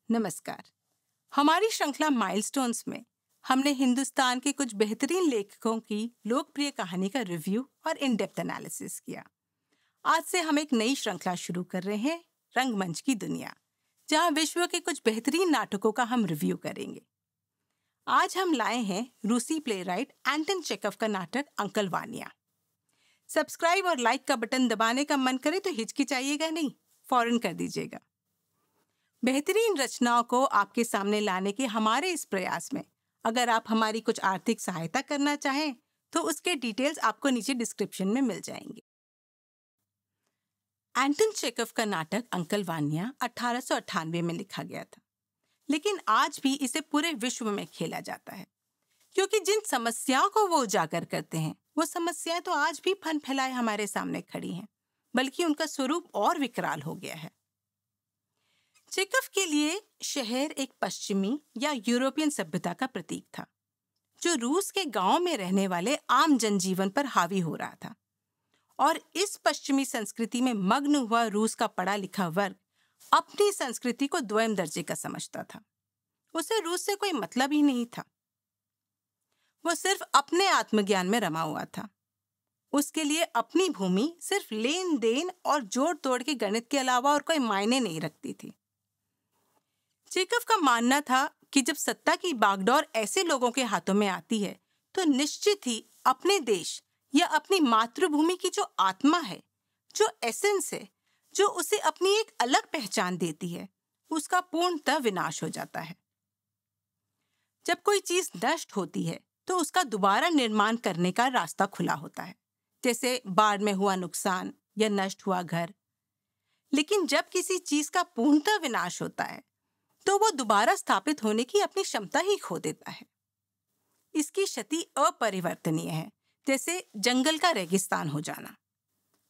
नमस्कार। हमारी श्रृंखला माइलस्टोन्स में हमने हिंदुस्तान के कुछ बेहतरीन लेखकों की लोकप्रिय कहानी का रिव्यू और इन डेप्थ एनालिसिस किया। आज से हम एक नई श्रृंखला शुरू कर रहे हैं, रंगमंच की दुनिया, जहां विश्व के कुछ बेहतरीन नाटकों का हम रिव्यू करेंगे। आज हम लाए हैं रूसी प्लेराइट एंटन चेखव का नाटक अंकल वानिया। सब्सक्राइब और लाइक का बटन दबाने का मन करे तो हिचकिचाइएगा नहीं, फौरन कर दीजिएगा। बेहतरीन रचनाओं को आपके सामने लाने के हमारे इस प्रयास में अगर आप हमारी कुछ आर्थिक सहायता करना चाहें तो उसके डिटेल्स आपको नीचे डिस्क्रिप्शन में मिल जाएंगे। एंटन चेखव का नाटक अंकल वानिया 1898 में लिखा गया था, लेकिन आज भी इसे पूरे विश्व में खेला जाता है, क्योंकि जिन समस्याओं को वो उजागर करते हैं वो समस्याएं तो आज भी फन फैलाए हमारे सामने खड़ी हैं, बल्कि उनका स्वरूप और विकराल हो गया है। चेखव के लिए शहर एक पश्चिमी या यूरोपियन सभ्यता का प्रतीक था, जो रूस के गांवों में रहने वाले आम जनजीवन पर हावी हो रहा था। और इस पश्चिमी संस्कृति में मग्न हुआ रूस का पढ़ा लिखा वर्ग अपनी संस्कृति को द्वितीय दर्जे का समझता था। उसे रूस से कोई मतलब ही नहीं था। वो सिर्फ अपने आत्मज्ञान में रमा हुआ था। उसके लिए अपनी भूमि सिर्फ लेन देन और जोड़ तोड़ के गणित के अलावा और कोई मायने नहीं रखती थी। चेखव का मानना था कि जब सत्ता की बागडोर ऐसे लोगों के हाथों में आती है तो निश्चित ही अपने देश या अपनी मातृभूमि की जो आत्मा है, जो एसेंस है, जो उसे अपनी एक अलग पहचान देती है, उसका पूर्णतः विनाश हो जाता है। जब कोई चीज नष्ट होती है तो उसका दोबारा निर्माण करने का रास्ता खुला होता है, जैसे बाढ़ में हुआ नुकसान या नष्ट हुआ घर। लेकिन जब किसी चीज का पूर्णतः विनाश होता है तो वो दोबारा स्थापित होने की अपनी क्षमता ही खो देता है। इसकी क्षति अपरिवर्तनीय है, जैसे जंगल का रेगिस्तान हो जाना।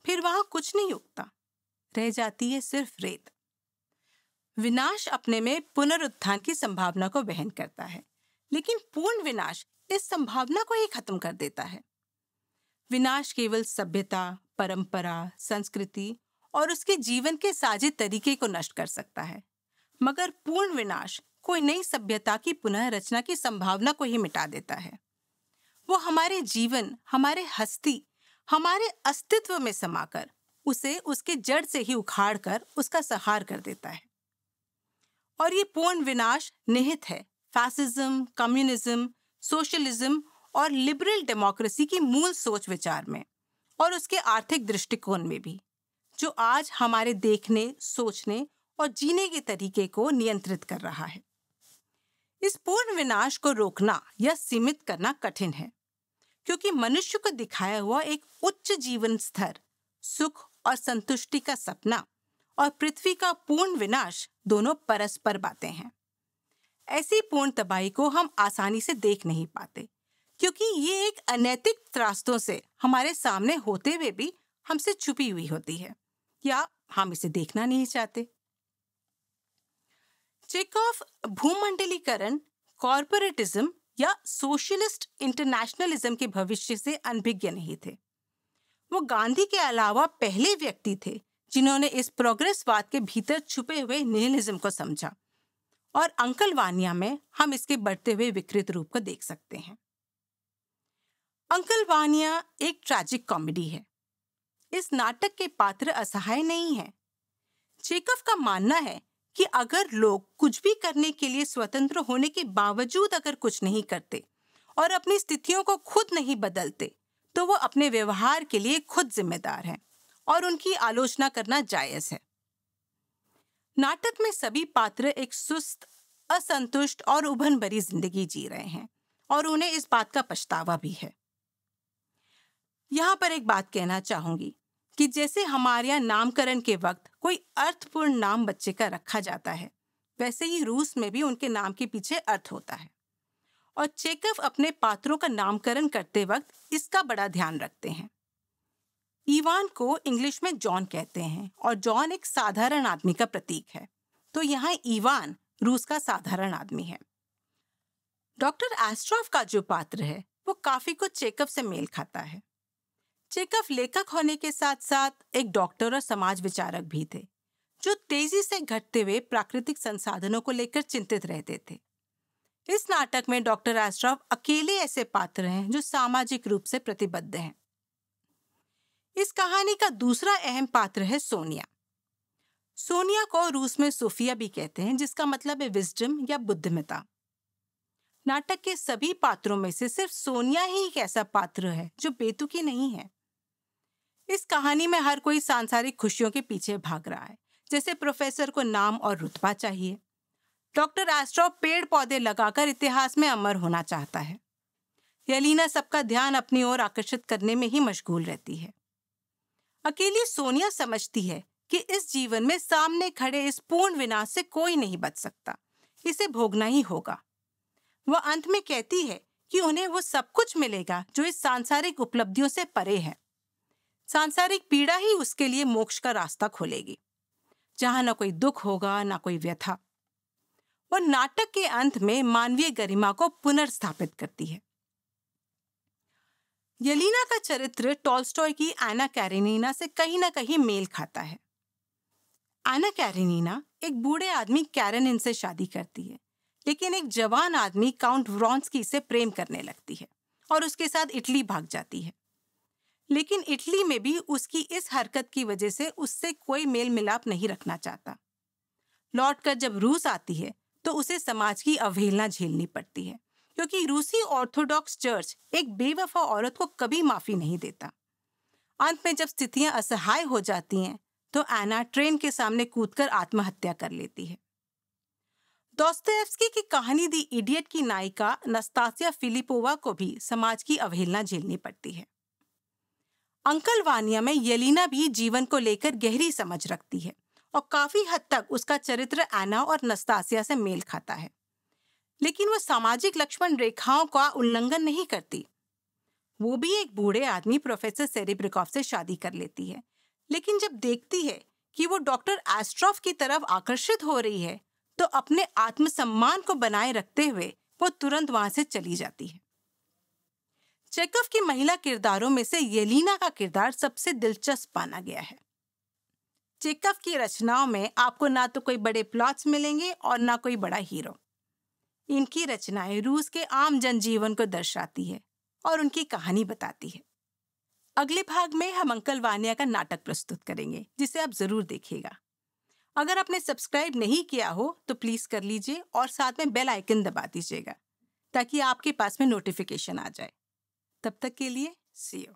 फिर वहां कुछ नहीं उगता, रह जाती है सिर्फ रेत। विनाश अपने में पुनरुत्थान की संभावना को वहन करता है, लेकिन पूर्ण विनाश इस संभावना को ही खत्म कर देता है। विनाश केवल सभ्यता, परंपरा, संस्कृति और उसके जीवन के साझे तरीके को नष्ट कर सकता है, मगर पूर्ण विनाश कोई नई सभ्यता की पुनः रचना की संभावना को ही मिटा देता है। वो हमारे जीवन, हमारे हस्ती, हमारे अस्तित्व में समाकर उसे उसके जड़ से ही उखाड़कर उसका संहार कर देता है। और ये पूर्ण विनाश निहित है फैसिज्म, कम्युनिज्म, सोशलिज्म और लिबरल डेमोक्रेसी की मूल सोच विचार में और उसके आर्थिक दृष्टिकोण में भी, जो आज हमारे देखने, सोचने और जीने के तरीके को नियंत्रित कर रहा है। इस पूर्ण विनाश को रोकना या सीमित करना कठिन है, क्योंकि मनुष्य को दिखाया हुआ एक उच्च जीवन स्तर, सुख और संतुष्टि का सपना और पृथ्वी का पूर्ण विनाश दोनों परस्पर बातें हैं। ऐसी पूर्ण तबाही को हम आसानी से देख नहीं पाते, क्योंकि ये एक अनैतिक त्रासदों से हमारे सामने होते हुए भी हमसे छुपी हुई होती है, या हम इसे देखना नहीं चाहते। चेखव भूमंडलीकरण, कॉर्पोरेटिज्म या सोशलिस्ट इंटरनेशनलिज्म के भविष्य से अनभिज्ञ नहीं थे। वो गांधी के अलावा पहले व्यक्ति थे जिन्होंने इस प्रोग्रेसवाद के भीतर छुपे हुए निहिलिज्म को समझा, और अंकल वानिया में हम इसके बढ़ते हुए विकृत रूप को देख सकते हैं। अंकल वानिया एक ट्रैजिक कॉमेडी है। इस नाटक के पात्र असहाय नहीं हैं। चेखव का मानना है कि अगर लोग कुछ भी करने के लिए स्वतंत्र होने के बावजूद अगर कुछ नहीं करते और अपनी स्थितियों को खुद नहीं बदलते, तो वो अपने व्यवहार के लिए खुद जिम्मेदार हैं और उनकी आलोचना करना जायज है। नाटक में सभी पात्र एक सुस्त, असंतुष्ट और उभन भरी जिंदगी जी रहे हैं और उन्हें इस बात का पछतावा भी है। यहाँ पर एक बात कहना चाहूंगी कि जैसे हमारे यहाँ नामकरण के वक्त कोई अर्थपूर्ण नाम बच्चे का रखा जाता है, वैसे ही रूस में भी उनके नाम के पीछे अर्थ होता है। और चेखव अपने पात्रों का नामकरण करते वक्त इसका बड़ा ध्यान रखते हैं। इवान को इंग्लिश में जॉन कहते हैं और जॉन एक साधारण आदमी का प्रतीक है, तो यहाँ इवान रूस का साधारण आदमी है। डॉक्टर एस्ट्रोफ का जो पात्र है वो काफी कुछ चेखव से मेल खाता है। चेखव लेखक होने के साथ साथ एक डॉक्टर और समाज विचारक भी थे, जो तेजी से घटते हुए प्राकृतिक संसाधनों को लेकर चिंतित रहते थे। इस नाटक में डॉक्टर एस्ट्रॉफ अकेले ऐसे पात्र हैं जो सामाजिक रूप से प्रतिबद्ध हैं। इस कहानी का दूसरा अहम पात्र है सोनिया। सोनिया को रूस में सोफिया भी कहते हैं, जिसका मतलब है विजडम या बुद्धिमता। नाटक के सभी पात्रों में से सिर्फ सोनिया ही एक ऐसा पात्र है जो बेतुकी नहीं है। इस कहानी में हर कोई सांसारिक खुशियों के पीछे भाग रहा है, जैसे प्रोफेसर को नाम और रुतबा चाहिए। डॉक्टर एस्ट्रॉफ पेड़ पौधे लगाकर इतिहास में अमर होना चाहता है। येलिना सबका ध्यान अपनी ओर आकर्षित करने में ही मशगूल रहती है। अकेली सोनिया समझती है कि इस जीवन में सामने खड़े इस पूर्ण विनाश से कोई नहीं बच सकता, इसे भोगना ही होगा। वह अंत में कहती है कि उन्हें वो सब कुछ मिलेगा जो इस सांसारिक उपलब्धियों से परे है। सांसारिक पीड़ा ही उसके लिए मोक्ष का रास्ता खोलेगी, जहां न कोई दुख होगा न कोई व्यथा। वह नाटक के अंत में मानवीय गरिमा को पुनर्स्थापित करती है। येलिना का चरित्र टॉल्स्टॉय की एना कैरेनिना से कहीं न कहीं मेल खाता है। एना कैरेनिना एक बूढ़े आदमी कैरेनिन से शादी करती है, लेकिन एक जवान आदमी काउंट व्रॉन्स्की से प्रेम करने लगती है और उसके साथ इटली भाग जाती है। लेकिन इटली में भी उसकी इस हरकत की वजह से उससे कोई मेल मिलाप नहीं रखना चाहता। लौटकर जब रूस आती है तो उसे समाज की अवहेलना झेलनी पड़ती है, क्योंकि रूसी ऑर्थोडॉक्स चर्च एक बेवफा औरत को कभी माफी नहीं देता। अंत में जब स्थितियां असहाय हो जाती हैं तो एना ट्रेन के सामने कूदकर आत्महत्या कर लेती है। दोस्तोयेव्स्की की कहानी दी इडियट की नायिका नस्तासिया फिलिपोवा को भी समाज की अवहेलना झेलनी पड़ती है। अंकल वानिया में येलिना भी जीवन को लेकर गहरी समझ रखती है और काफी हद तक उसका चरित्र एना और नस्तासिया से मेल खाता है। लेकिन वह सामाजिक लक्ष्मण रेखाओं का उल्लंघन नहीं करती। वो भी एक बूढ़े आदमी प्रोफेसर सेरेब्रिकॉफ से शादी कर लेती है, लेकिन जब देखती है कि वो डॉक्टर एस्ट्रॉफ की तरफ आकर्षित हो रही है तो अपने आत्मसम्मान को बनाए रखते हुए वो तुरंत वहां से चली जाती है। चेकव की महिला किरदारों में से येलिना का किरदार सबसे दिलचस्प माना गया है। चेकव की रचनाओं में आपको ना तो कोई बड़े प्लॉट्स मिलेंगे और ना कोई बड़ा हीरो। इनकी रचनाएं रूस के आम जनजीवन को दर्शाती है और उनकी कहानी बताती है। अगले भाग में हम अंकल वानिया का नाटक प्रस्तुत करेंगे, जिसे आप जरूर देखिएगा। अगर आपने सब्सक्राइब नहीं किया हो तो प्लीज कर लीजिए और साथ में बेल आइकन दबा दीजिएगा ताकि आपके पास में नोटिफिकेशन आ जाए। तब तक के लिए सी यू।